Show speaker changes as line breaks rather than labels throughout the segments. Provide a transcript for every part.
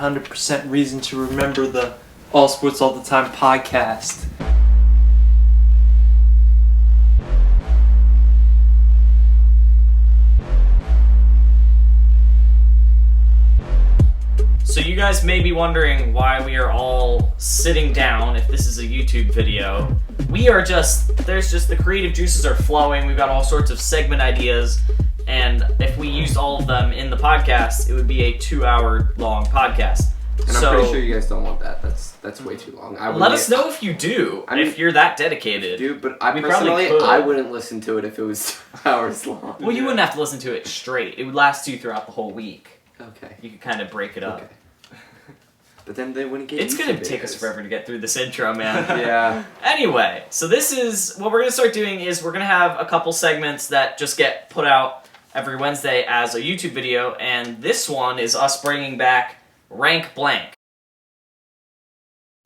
100% reason to remember the All Sports All the Time podcast.
So you guys may be wondering why we are all sitting down if this is a YouTube video. There's just the creative juices are flowing. We've got all sorts of segment ideas. And if we used all of them in the podcast, it would be a 2-hour long podcast.
And I'm pretty sure you guys don't want that. That's way too long.
Let us know if you do, if you're that dedicated.
Dude, but I wouldn't listen to it if it was 2 hours long.
Well, you wouldn't have to listen to it straight. It would last you throughout the whole week.
Okay.
You could kind of break it up.
Okay. But then they wouldn't get
It's going to take us forever to get through this intro, man.
Yeah.
Anyway, so this is, what we're going to start doing is we're going to have a couple segments that just get put out every Wednesday as a YouTube video, and this one is us bringing back Rank Blank.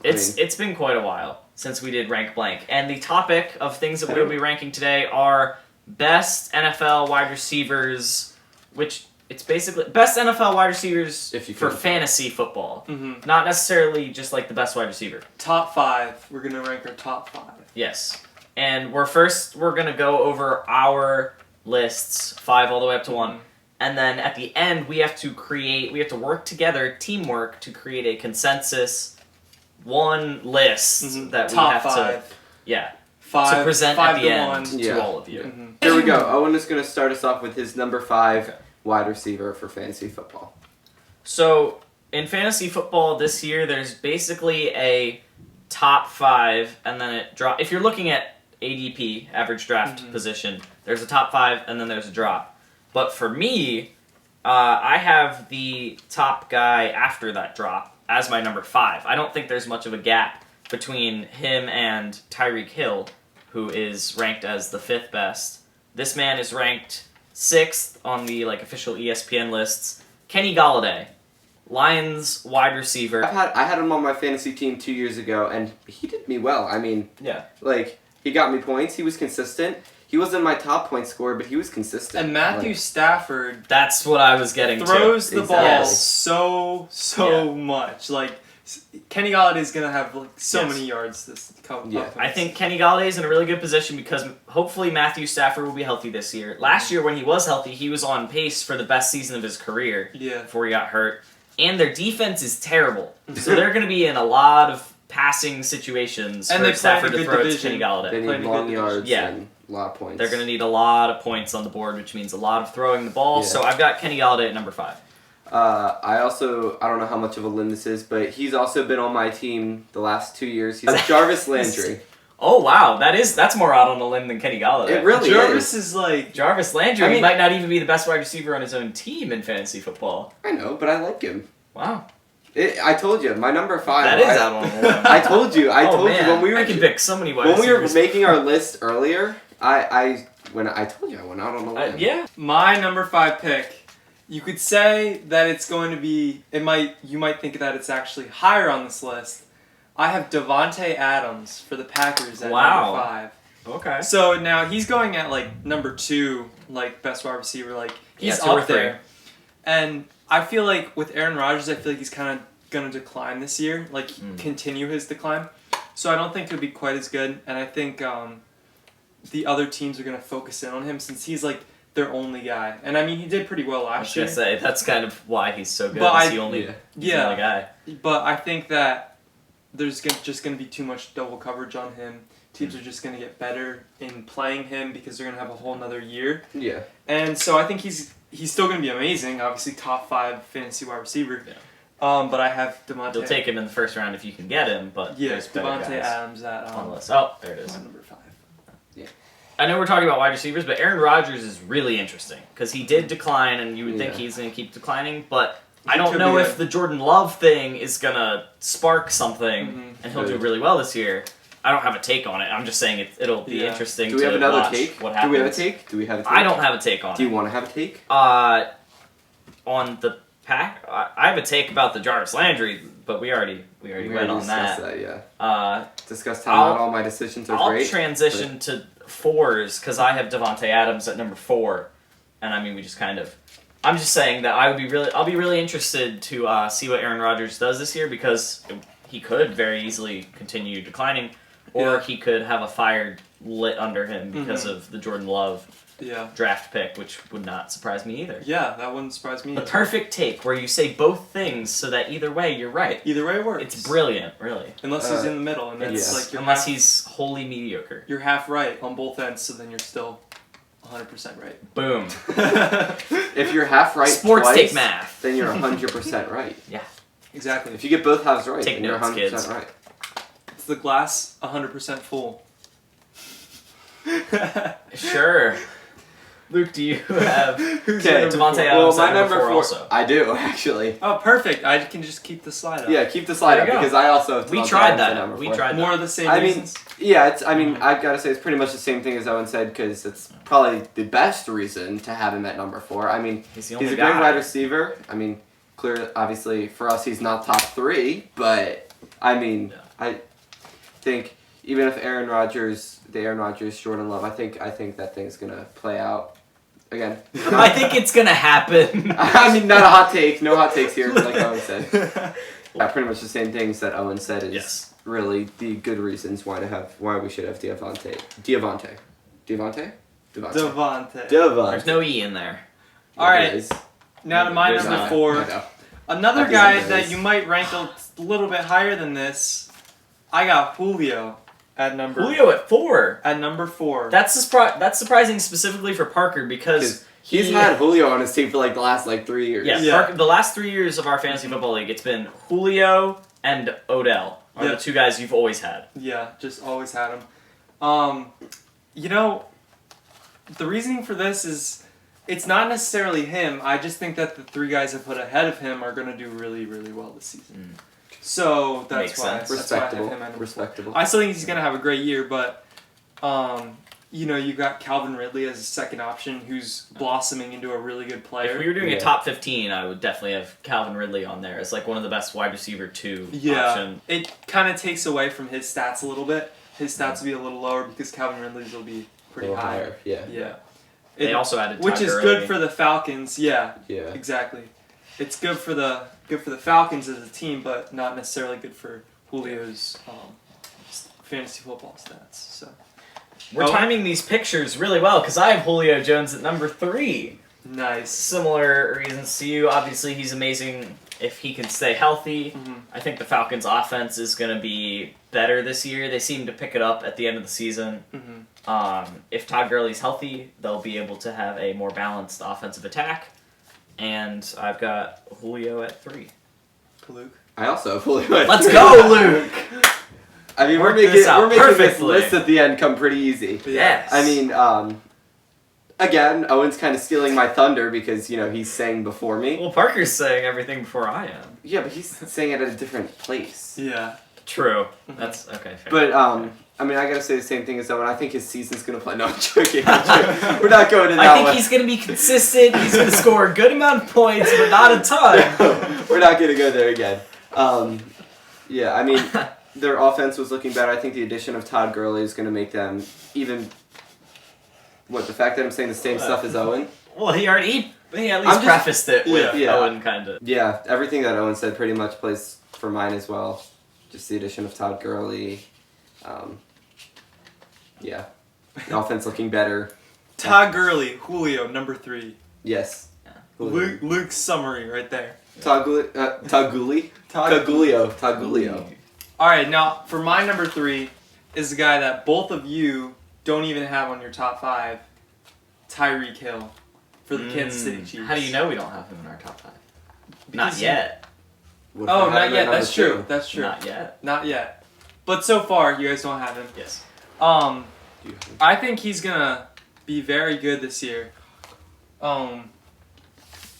It's been quite a while since we did Rank Blank, and the topic of things that we'll be ranking today are best NFL wide receivers, which it's basically best NFL wide receivers for fantasy football.
Mm-hmm.
Not necessarily just like the best wide receiver.
Top 5. We're going to rank our top 5.
Yes. And we're going to go over our lists, 5 all the way up to 1. And then at the end, we have to work together, teamwork, to create a consensus one list that
top
we have
5.
To present at the end to all of you.
Mm-hmm. Here we go. Owen is going to start us off with his number 5 wide receiver for fantasy football.
So, in fantasy football this year, there's basically a top 5, and then it drops. If you're looking at ADP, average draft position, there's a top 5, and then there's a drop. But for me, I have the top guy after that drop as my number 5. I don't think there's much of a gap between him and Tyreek Hill, who is ranked as the 5th best. This man is ranked 6th on the official ESPN lists. Kenny Goliday, Lions wide receiver.
I had him on my fantasy team 2 years ago, and he did me well. I mean, he got me points. He was consistent. He wasn't my top point scorer, but he was consistent.
And Matthew Stafford,
that's what I was getting
throws
to.
the ball so much. Kenny Goliday is gonna have so many yards this couple.
Yeah, I think Kenny Goliday is in a really good position because hopefully Matthew Stafford will be healthy this year. Last year when he was healthy, he was on pace for the best season of his career.
Yeah.
Before he got hurt, and their defense is terrible, so they're going to be in a lot of passing situations for Stafford to throw to Kenny Goliday.
They need long yards and a lot of points.
They're going to need a lot of points on the board, which means a lot of throwing the ball. Yeah. So I've got Kenny Goliday at number 5.
I don't know how much of a limb this is, but he's also been on my team the last 2 years. He's Jarvis Landry.
Oh wow, that's more out on a limb than Kenny Goliday.
It really
Jarvis is
Jarvis Landry. He might not even be the best wide receiver on his own team in fantasy football.
I know, but I like him.
Wow.
I told you, my number 5.
That is out on a limb.
I told you when we were.
I can pick so many wide receivers.
When we were making our list earlier, I told you I went out on a limb.
Yeah.
My number 5 pick. You could say that it's going to be. You might think that it's actually higher on this list. I have Davante Adams for the Packers at number 5.
Okay.
So now he's going at number 2, best wide receiver. He's
2 or
up
3.
there. And I feel like with Aaron Rodgers, I feel like he's kind of going to decline this year, continue his decline. So I don't think he'll be quite as good. And I think the other teams are going to focus in on him since he's their only guy. And I mean, he did pretty well last year.
I was going to say, that's kind of why he's so good. He's the only guy.
But I think that there's just going to be too much double coverage on him. Teams are just going to get better in playing him because they're going to have a whole nother year.
Yeah.
And so I think he's still going to be amazing. Obviously, top 5 fantasy wide receiver.
Yeah.
But I have Davante.
You'll take him in the first round if you can get him, but there's better
Davante
guys
Adams
on the list. Oh, there it is.
Number 5.
Yeah.
I know we're talking about wide receivers, but Aaron Rodgers is really interesting because he did decline, and you would think he's going to keep declining, but I don't know if the Jordan Love thing is going to spark something, and he'll do really well this year. I don't have a take on it. I'm just saying it'll be interesting to watch.
Do we have another take?
What happens.
Do we have a take?
I don't have a take on it.
Do you want to have a take?
On the pack, I have a take about the Jarvis Landry, but we already went on that.
Discussed how not all my decisions are great.
I'll transition to 4s because I have Davante Adams at number 4, and I mean we just kind of. I'm just saying that I'll be really interested to see what Aaron Rodgers does this year because he could very easily continue declining, or he could have a fire lit under him because of the Jordan Love draft pick, which would not surprise me either.
Yeah, that wouldn't surprise me.
The perfect take where you say both things so that either way you're right.
Either way works.
It's brilliant, really.
Unless he's in the middle, and it's like
unless he's wholly mediocre.
You're half right on both ends, so then you're still 100% right.
Boom.
If you're half right
Sports
twice,
take math.
then you're 100% right.
Yeah.
Exactly.
If you get both halves right,
take
then
notes,
you're 100%
kids.
right.
It's the glass 100% full.
Sure. Luke, do you have
Okay,
Devontae
well,
Adams
my
at
number 4
also?
I do, actually.
Oh, perfect. I can just keep the slide up.
Yeah, keep the slide up
There you go.
because I also have
We
Devontae
tried
Adams at
that.
number
We
4.
tried
More
that.
of the same
I mean,
reasons.
yeah, I've got to say it's pretty much the same thing as Owen said because it's probably the best reason to have him at number 4. I mean,
He's a
great
guy.
wide receiver. I mean, clearly, obviously, for us, he's not top 3, but I mean, I think even if the Aaron Rodgers, Jordan Love, I think that thing's gonna play out. Again,
I think it's gonna happen.
I mean, not a hot take. No hot takes here, like Owen said. Yeah, pretty much the same things that Owen said is really the good reasons why we should have Devontae.
There's no E in there.
All right. Now to my
There's
number
not.
4.
I know.
Another
At the
guy
end there
that
is.
you might rank a little bit higher than this. I got Julio at number.
Julio at 4.
At number 4.
That's surprising specifically for Parker because
He's had Julio on his team for like the last 3 years.
Yeah. Parker, the last 3 years of our fantasy football league, it's been Julio and Odell are the two guys you've always had.
Yeah, just always had him. You know, the reasoning for this is it's not necessarily him. I just think that the 3 guys I put ahead of him are going to do really, really well this season. So that's
Makes
why.
sense.
That's why I have
Respectable.
him at number 4.
Respectable.
I still think he's going to have a great year, but you know, you got Calvin Ridley as a second option who's blossoming into a really good player.
If we were doing a top 15, I would definitely have Calvin Ridley on there as like one of the best wide receiver 2 option.
It kind of takes away from his stats a little bit. His stats will be a little lower because Calvin Ridley's will be pretty high.
higher. Yeah.
Yeah.
They also added
which
Todd
is
Gurley.
good for the Falcons. Yeah.
Yeah.
Exactly. It's good for the Falcons as a team, but not necessarily good for Julio's fantasy football stats. So
We're timing these pictures really well because I have Julio Jones at number 3.
nice.
Similar reasons to you. Obviously, he's amazing if he can stay healthy. I think the Falcons' offense is going to be better this year. They seem to pick it up at the end of the season. If Todd Gurley's healthy, they'll be able to have a more balanced offensive attack. And I've got Julio at 3.
Luke.
I also have Julio. at
Let's
3.
go, Luke!
I mean,
Work
we're
this out
making this
perfectly.
list at the end come pretty easy.
Yes.
I mean, again, Owen's kind of stealing my thunder because, you know, he's saying before me.
Well, Parker's saying everything before I am.
Yeah, but he's saying it at a different place.
Yeah.
True. That's okay. Fair.
But, I mean, I gotta say the same thing as Owen. I think his season's gonna play. No, I'm joking. We're not going to that
I think
one.
he's going to be consistent. He's going to score a good amount of points, but not a ton.
We're not gonna go there again. Yeah, I mean, their offense was looking better. I think the addition of Todd Gurley is gonna make them even. What, the fact that I'm saying the same stuff as Owen?
Well, he at least prefaced it with
Yeah.
Owen, kind of.
Yeah, everything that Owen said pretty much plays for mine as well. Just the addition of Todd Gurley. Yeah. The offense looking better.
Todd Gurley, Julio, number 3.
Yes.
Luke's summary right there.
Todd Gurley? Todd.
All right, now for my number 3 is the guy that both of you don't even have on your top 5, Tyreek Hill for the Kansas City Chiefs.
How do you know we don't have him in our top 5?
Because
Not yet.
Oh, not yet. That's true. That's true.
Not yet.
Not yet. But so far, you guys don't have him.
Yes.
I think he's gonna be very good this year.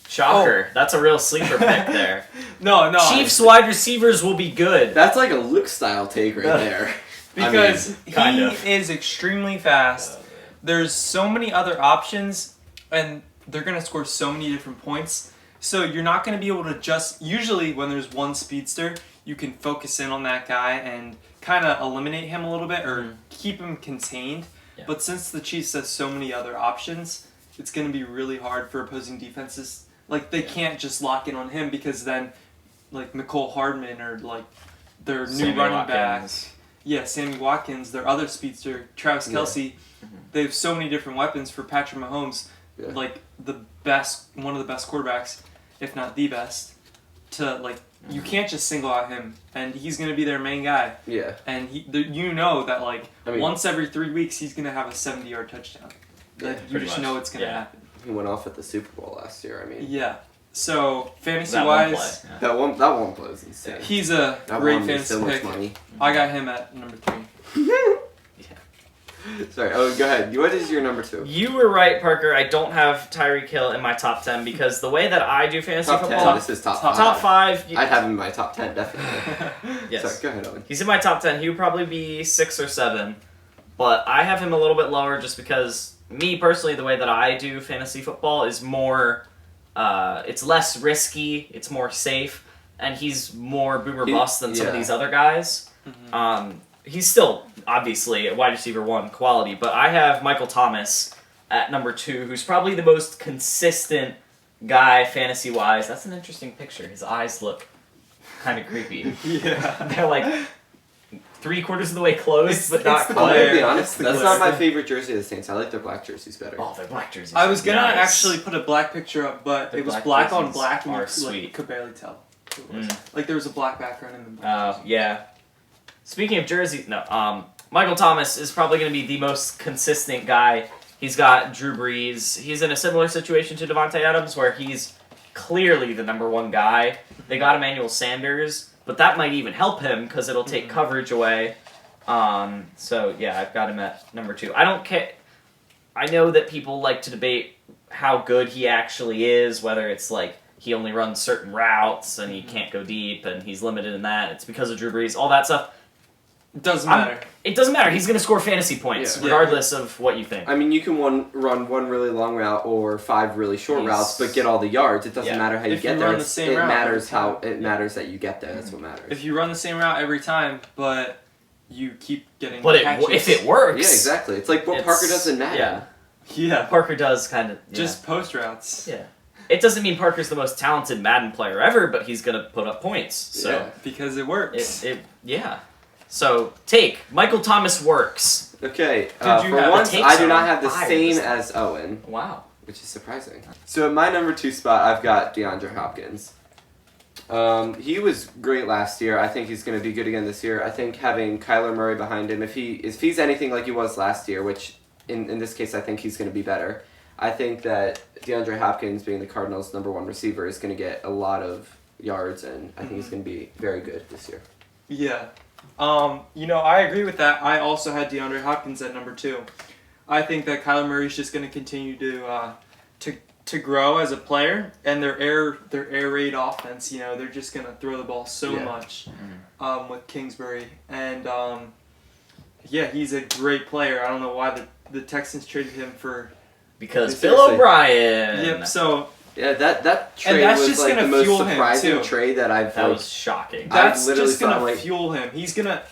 Shocker. That's a real sleeper pick there.
No.
Chiefs wide receivers will be good.
That's like a Luke style take right there.
Because
kind
he
of.
is extremely fast. There's so many other options, and they're gonna score so many different points. So you're not gonna be able to just. Usually, when there's one speedster, you can focus in on that guy and kind of eliminate him a little bit or keep him contained.
Yeah.
But since the Chiefs has so many other options, it's going to be really hard for opposing defenses Like, they can't just lock in on him because then, like, McCole Hardman or, like, their
Sammy
new running
Watkins.
back. Yeah, Sammy Watkins, their other speedster, Travis Kelce. They have so many different weapons for Patrick Mahomes.
Yeah.
Like, one of the best quarterbacks, if not the best, to, like, you can't just single out him, and he's going to be their main guy.
Yeah.
And you know that, like,
I mean,
once every 3 weeks, he's going to have a 70-yard touchdown.
Yeah,
Like, you just know it's going to happen.
he went off at the Super Bowl last year. I mean,
Yeah. So,
That one
fantasy-wise,
play. Yeah.
that one play was insane.
he's a
That
great
won me
fantasy
so much
pick.
money.
I got him at number 3.
Sorry. Oh, go ahead. What is your number 2?
You were right, Parker. I don't have Tyreek Hill in my top 10 because the way that I do fantasy
Top
football,
10. This is top 5.
top 5.
I'd have him in my top 10 definitely.
Yes.
Sorry. Go ahead, Owen.
He's in my top 10. He would probably be 6 or 7. But I have him a little bit lower just because, me personally, the way that I do fantasy football is more, it's less risky, it's more safe, and he's more boomer bust than some of these other guys. He's still, obviously, a wide receiver 1 quality, but I have Michael Thomas at number 2, who's probably the most consistent guy fantasy-wise. That's an interesting picture. His eyes look kind of creepy.
Yeah.
They're like 3/4 of the way closed, but not
it's the
I'm
quite.
gonna be honest.
the
That's
glare.
not my favorite jersey of the Saints. I like their black jerseys better.
Oh, their black jerseys.
I was gonna
Nice.
actually put a black picture up, but
The
it was
black
black on
jerseys
black, and
are
you
sweet.
could barely tell who it was. Like, there was a black background in the
Yeah. Speaking of jerseys, no. Michael Thomas is probably going to be the most consistent guy. He's got Drew Brees. He's in a similar situation to Devontae Adams, where he's clearly the number 1 guy. They got Emmanuel Sanders, but that might even help him because it'll take coverage away. So yeah, I've got him at number 2. I don't care. I know that people like to debate how good he actually is, whether it's like he only runs certain routes and he can't go deep and he's limited in that. It's because of Drew Brees, all that stuff.
Doesn't matter.
It doesn't matter. He's going to score fantasy points,
Yeah.
regardless of what you think.
I mean, you can run one really long route or 5 really short routes, but get all the yards. It doesn't matter how you
If
get
you
there.
run the same
it
route
matters
every
how
time.
it matters that you get there. That's what matters.
If you run the same route every time, but you keep getting
But
catches.
if it works...
Yeah, exactly. It's like what Parker does in Madden.
Yeah, Parker does kind of...
Just post routes.
Yeah. It doesn't mean Parker's the most talented Madden player ever, but he's going to put up points. So
Yeah.
Because it works.
Yeah. So, Michael Thomas works.
Okay,
Did you
for
have
once,
the
I do
takes
not
on
have the
fire
same
this time?
as Owen,
Wow.
which is surprising. So at my number 2 spot, I've got Deandre Hopkins. He was great last year. I think he's going to be good again this year. I think having Kyler Murray behind him, if he's anything like he was last year, which in this case I think he's going to be better, I think that DeAndre Hopkins, being the Cardinals' number 1 receiver, is going to get a lot of yards, and I think he's going to be very good this year.
Yeah. I agree with that. I also had DeAndre Hopkins at number 2. I think that Kyler Murray's just going to continue to grow as a player, and their air raid offense. They're just going to throw the ball so much with Kingsbury, and he's a great player. I don't know why the Texans traded him for.
Because
Seriously.
Bill O'Brien.
Yep. So.
Yeah, that trade
that's
was
just
like
gonna
the most
fuel him,
surprising
too.
trade that I've.
That was shocking.
That's
literally
just gonna
thought, like-
fuel him. He's gonna,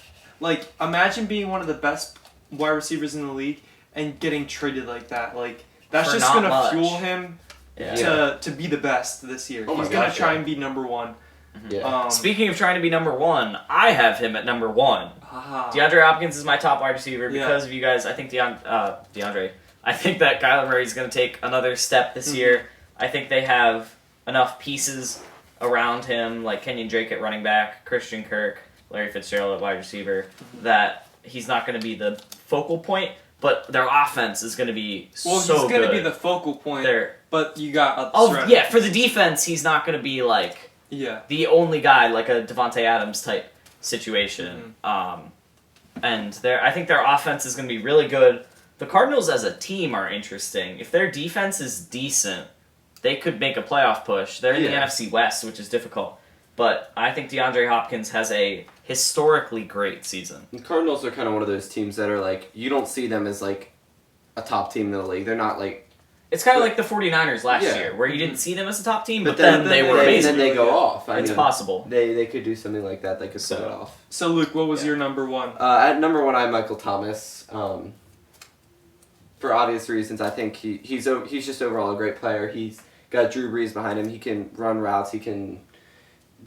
imagine being one of the best wide receivers in the league and getting traded like that. Like, that's
For
just
not
gonna
much.
fuel him to be the best this year.
Oh my
He's gonna
gosh,
try
yeah.
and be number 1.
Yeah.
Speaking of trying to be number 1, I have him at number 1.
Ah.
DeAndre Hopkins is my top wide receiver
Yeah.
because of you guys. I think DeAndre. I think that Kyler Murray is going to take another step this year. I think they have enough pieces around him, like Kenyon Drake at running back, Christian Kirk, Larry Fitzgerald at wide receiver, that he's not going to be the focal point, but their offense is going to be so good.
Well, he's gonna be the focal point, but you got
for the defense, he's not going to be like
Yeah.
the only guy, like a Devontae Adams type situation. And I think their offense is going to be really good. The Cardinals as a team are interesting. If their defense is decent, they could make a playoff push. They're in the NFC West, which is difficult. But I think DeAndre Hopkins has a historically great season.
The Cardinals are kind of one of those teams that are like, you don't see them as like a top team in the league. They're not like...
It's kind of like the 49ers last
Yeah.
year, where you didn't see them as a top team,
But
but then they were amazing.
And then they go off.
It's possible.
They could do something like that. They could pull it off.
So Luke, what was your number 1?
At number 1, I have Michael Thomas. For obvious reasons, I think he's just overall a great player. got Drew Brees behind him. He can run routes. He can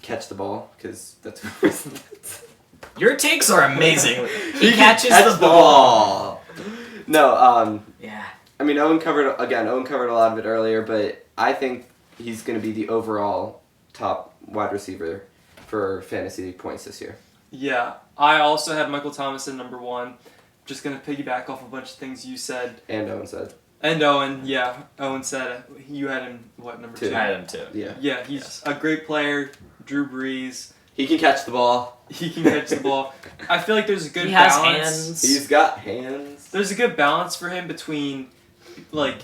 catch the ball because that's
Your takes are amazing. He
can
catches
catch
the ball.
No,
Yeah.
I mean, Owen covered a lot of it earlier, but I think he's going to be the overall top wide receiver for fantasy points this year.
Yeah, I also had Michael Thomas at number 1. Just going to piggyback off a bunch of things you said.
And Owen said.
And Owen, yeah. Owen said you had him, number 2?
I had him too.
Yeah.
Yeah, he's a great player. Drew Brees.
He can catch the ball.
He can catch the ball. I feel like there's a good
He has
balance.
hands.
He's got hands.
There's a good balance for him between, like,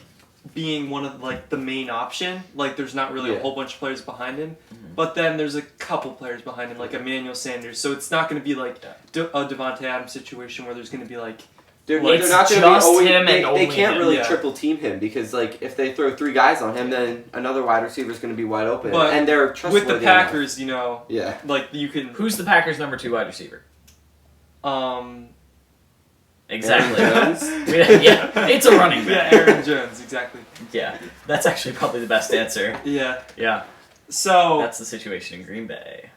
being one of, like, the main option. Like, there's not really a whole bunch of players behind him. But then there's a couple players behind him, like Emmanuel Sanders. So it's not going to be, like, a Devontae Adams situation where there's going to be, like...
They're
It's
not going to
just
be always,
him
they
and only
can't
him.
really
Yeah.
triple team him because, like, if they throw 3 guys on him, then another wide receiver is going to be wide open.
But
and they're trustworthy
with the Packers, you know,
enough.
like, you can...
Who's the Packers' number 2 wide receiver? Exactly.
Aaron Jones?
Yeah, it's a running
Yeah,
back.
Aaron Jones, exactly.
Yeah, that's actually probably the best answer.
Yeah.
Yeah,
So...
that's the situation in Green Bay.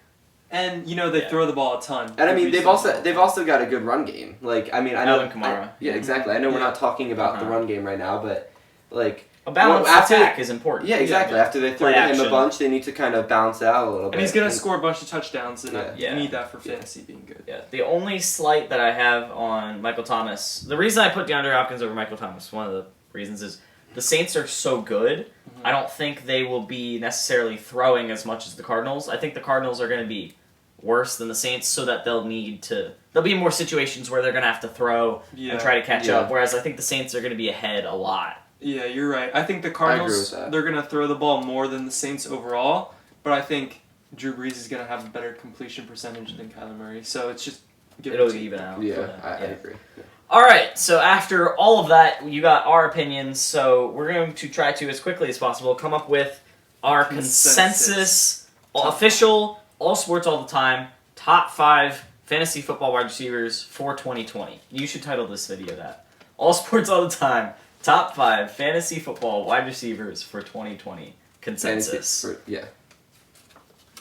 And, you know, they
Yeah.
throw the ball a ton.
And I mean,
Every
they've
single-
also got a good run game. Like, I mean, I know
Alvin Kamara.
yeah, exactly. I know we're
Yeah.
not talking about the
Uh-huh.
run game right now, but like
A balanced
after-
attack is important.
yeah, exactly.
Yeah.
After they throw
Play
to him
action.
a bunch, they need to kind of balance it out a little bit.
And he's going to score a bunch of touchdowns, and
Yeah.
you need that for fantasy being good.
Yeah, the only slight that I have on Michael Thomas, the reason I put DeAndre Hopkins over Michael Thomas, one of the reasons is the Saints are so good.
Mm-hmm.
I don't think they will be necessarily throwing as much as the Cardinals. I think the Cardinals are going to be worse than the Saints, so that there'll be more situations where they're going to have to throw
Yeah.
and try to catch
Yeah.
up, whereas I think the Saints are going to be ahead a lot.
Yeah, you're right. I think the
agree
Cardinals,
with that.
they're going to throw the ball more than the Saints overall, but I think Drew Brees is going to have a better completion percentage than Kyler Murray. So it's just...
It'll even out.
Yeah,
but,
I agree. Yeah.
All right, so after all of that, you got our opinions, so we're going to try to, as quickly as possible, come up with our consensus official, all sports all the time, top 5 fantasy football wide receivers for 2020. You should title this video that. All sports all the time, top 5 fantasy football wide receivers for 2020 consensus.
Yeah.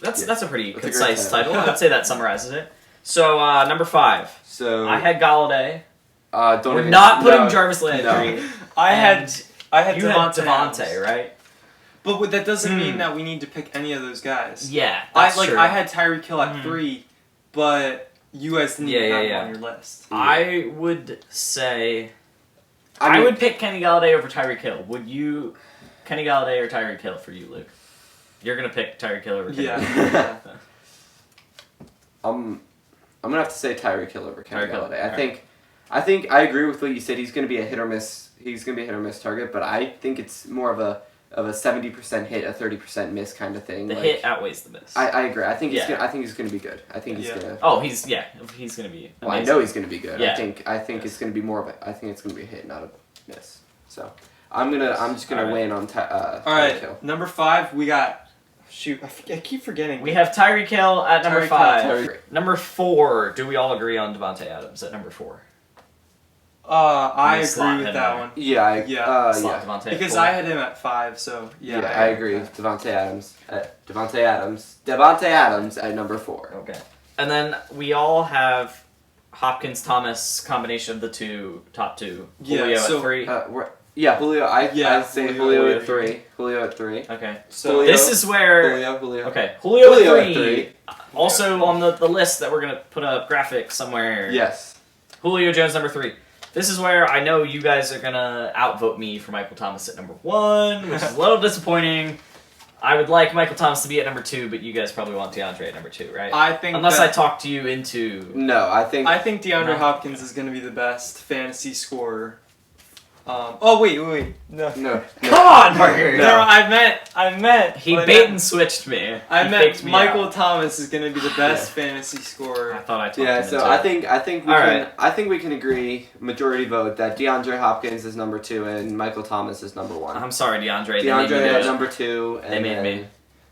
That's a pretty
That's a great
concise
title.
title. I'd say that summarizes it. So, number 5.
So
I had Goliday.
don't
We're
even,
not putting
no,
Jarvis Landry.
No.
I had
You had
Devontae,
Devontae, right?
But that doesn't mean that we need to pick any of those guys.
Yeah, that's true.
I had Tyreek Hill at 3, but you guys didn't even have him on your list.
I would say
I
I
mean,
would pick Kenny Goliday over Tyreek Hill. Would you Kenny Goliday or Tyreek Hill for you, Luke? You're gonna pick Tyreek Hill over Kenny
Yeah.
Goliday.
I'm gonna have to say Tyreek Hill over Kenny
Tyreek Hill,
Goliday. I think I agree with what you said. He's gonna be a hit or miss. He's gonna be a hit or miss target, but I think it's more of a 70% hit, a 30% miss kind of thing.
The
like,
hit outweighs the miss.
I agree. I think
Yeah.
he's gonna be good. I think he's gonna.
Oh, he's gonna be.
Well, I
amazing.
know he's gonna be good.
Yeah.
I think it's gonna be more of a. I think it's gonna be a hit, not a miss. So I'm just gonna
All right.
win on
All
Tyreek
right,
Hill.
number 5, we got... Shoot, I keep forgetting.
We have Tyreek Hill at number
Tyreek
5.
Hill,
Tyreek.
Number 4. Do we all agree on Devontae Adams at number 4?
I
slot
agree with
him
that
there.
one.
Yeah,
Yeah.
Slot
yeah.
Devontae at
Because
4.
I had him at 5, so yeah.
Yeah, I agree. Devontae Adams at number 4.
Okay. And then we all have Hopkins Thomas combination of the top 2.
Yeah,
Julio
so-
at 3.
Julio. I say
Julio
Julio at
at
3. Julio at 3.
Okay.
So
Julio.
This is where
Julio.
Okay, Julio
Julio
at
at
3. Also on the list that we're gonna put a graphic somewhere.
Yes.
Julio Jones number 3. This is where I know you guys are gonna outvote me for Michael Thomas at number 1, which is a little disappointing. I would like Michael Thomas to be at number 2, but you guys probably want DeAndre at number 2, right?
I think
Unless I
that,
talk to you into.
No, I think.
DeAndre
No.
Hopkins is going to be the best fantasy scorer. Oh wait, no.
No.
Come on, Parker.
No, I meant.
He
what I
bait
meant-
and switched me.
I
He
meant
faked me
Michael
out.
Thomas is going to be the best fantasy
I
scorer.
thought I talked
Yeah,
him
so
into
I
it.
think we
All
can
right.
I think we can agree majority vote that DeAndre Hopkins is number 2 and Michael Thomas is number 1.
I'm sorry, DeAndre. They made me
DeAndre
do
at
it.
number 2 and
They made
then
me.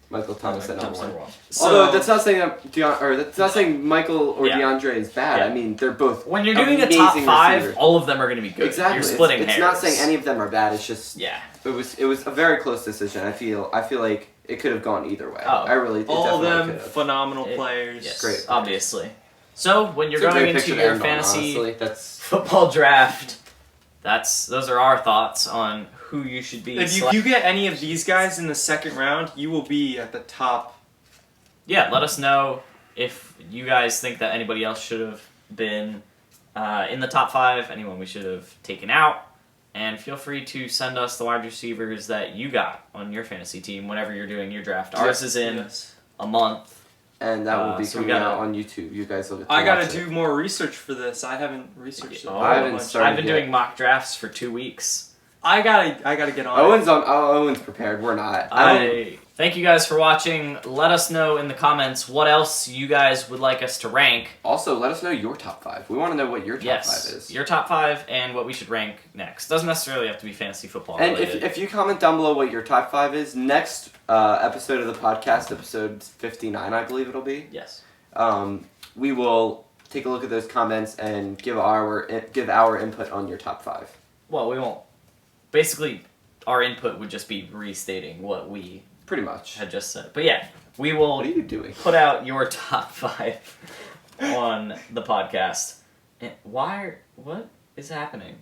Michael Thomason number one.
So,
Although that's not saying that's not saying Michael or
Yeah.
DeAndre is bad.
Yeah.
I mean, they're both
When you're doing a top
amazing
5,
receivers.
all of them are going to be good.
Exactly.
You're splitting
it's
hairs.
not saying any of them are bad. It's just
Yeah.
it was a very close decision. I feel like it could have gone either way.
Oh.
I really it
all of
definitely
them
could have.
phenomenal players.
Yes,
Great.
obviously. So when you're
It's a
going
great
into
picture to
your
end on,
fantasy
honestly. That's
football draft, those are our thoughts on who you should be.
If you get any of these guys in the second round, you will be at the top.
Yeah, let us know if you guys think that anybody else should have been in the top 5, anyone we should have taken out. And feel free to send us the wide receivers that you got on your fantasy team whenever you're doing your draft. Ours is in a month.
and that will be
so we
coming
gotta-
out on YouTube. You guys will get to
I gotta
watch
do
it.
more research for this. I haven't researched it.
Oh,
I haven't started
I've been
yet.
doing mock drafts for 2 weeks.
I gotta get on.
Owen's prepared. We're not.
Thank you guys for watching. Let us know in the comments what else you guys would like us to rank.
Also, let us know your top 5. We want to know what your top 5 is.
Your top 5 and what we should rank next. Doesn't necessarily have to be fantasy football
And
related.
if you comment down below what your top 5 is, next episode of the podcast, episode 59, I believe it'll be.
Yes.
We will take a look at those comments and give our input on your top 5.
Well, we won't. Basically, our input would just be restating what we
Pretty much.
had just said. But yeah, we will
What are you doing?
put out your top 5 on the podcast. And what is happening?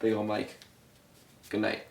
Big ol' Mike. Good night.